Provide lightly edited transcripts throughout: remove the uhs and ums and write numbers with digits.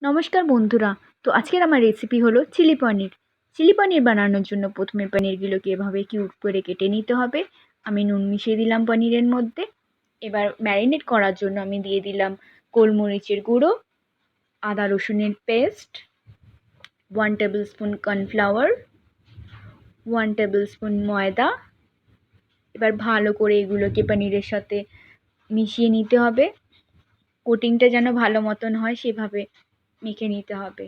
নমস্কার বন্ধুরা। তো আজকের আমার রেসিপি হলো চিলি পনির। চিলি পনির বানানোর জন্য প্রথমে পনিরগুলোকে এভাবে কিউব করে কেটে নিতে হবে। আমি নুন মিশিয়ে দিলাম পনিরের মধ্যে। এবার ম্যারিনেট করার জন্য আমি দিয়ে দিলাম গোলমরিচের গুঁড়ো, আদা রসুনের paste, 1 tablespoon cornflour, 1 tablespoon ময়দা। এবার ভালো করে এগুলোকে পনিরের সাথে মিশিয়ে নিতে হবে। কোটিংটা যেন ভালো মতন হয় সেভাবে মেখে নিতে হবে।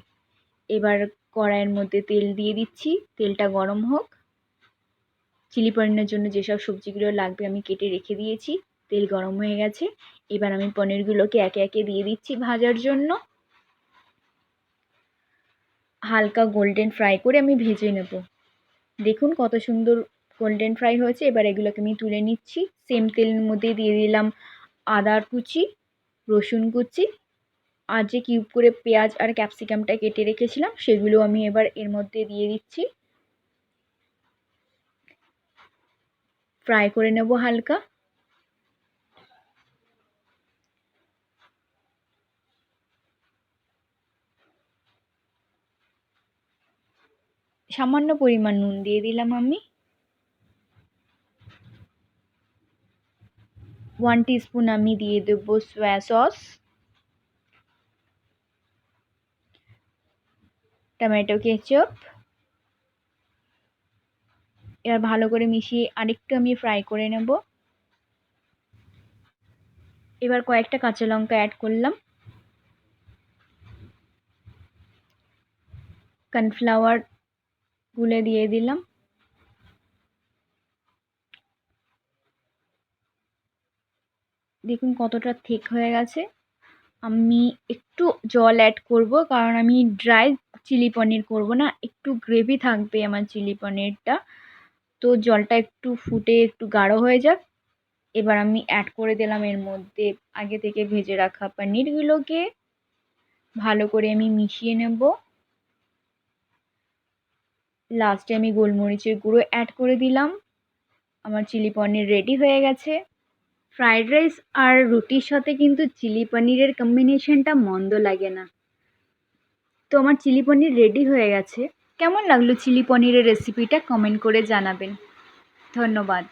এবার কড়াইয়ের মধ্যে তেল দিয়ে দিচ্ছি, তেলটা গরম হোক। চিলি পনিরের জন্য যেসব সবজিগুলো লাগবে আমি কেটে রেখে দিয়েছি। তেল গরম হয়ে গেছে, এবার আমি পনিরগুলোকে একে একে দিয়ে দিচ্ছি ভাজার জন্য। হালকা গোল্ডেন ফ্রাই করে আমি ভেজে নেব। দেখুন কত সুন্দর গোল্ডেন ফ্রাই হয়েছে। এবার এগুলোকে আমি তুলে নিচ্ছি। সেম তেলের মধ্যে দিয়ে দিলাম আদা কুচি, রসুন কুচি, আর যে কিউব করে পেঁয়াজ আর ক্যাপসিকামটা কেটে রেখেছিলাম সেগুলো আমি এবার এর মধ্যে দিয়ে দিচ্ছি। ফ্রাই করে নেব হালকা। সামান্য পরিমাণ নুন দিয়ে দিলাম আমি। 1 টিস্পুন আমি দিয়ে দেবো সয়া সস, টমেটো কেচাপ। এবার ভালো করে মিশিয়ে আরেকটু আমি ফ্রাই করে নেব। এবার কয়েকটা কাঁচা লঙ্কা অ্যাড করলাম, কর্নফ্লাওয়ার গুলে দিয়ে দিলাম। দেখুন কতটা ঠিক হয়ে গেছে। আমি একটু জল অ্যাড করব, কারণ আমি ড্রাই চিলি পনির করব না, একটু গ্রেভি থাকবে আমার চিলি পনিরটা। তো জলটা একটু ফুটে একটু গাঢ় হয়ে যাক। এবার আমি অ্যাড করে দিলাম এর মধ্যে আগে থেকে ভেজে রাখা পনিরগুলোকে। ভালো করে আমি মিশিয়ে নেব। লাস্টে আমি গোলমরিচের গুঁড়ো অ্যাড করে দিলাম। আমার চিলি পনির রেডি হয়ে গেছে। ফ্রাইড রাইস আর রুটির সাথে কিন্তু চিলি পনিরের কম্বিনেশনটা মন্দ লাগে না। তো আমার চিলি পনির রেডি হয়ে গেছে। কেমন লাগলো চিলি পনিরের রেসিপিটা কমেন্ট করে জানাবেন। ধন্যবাদ।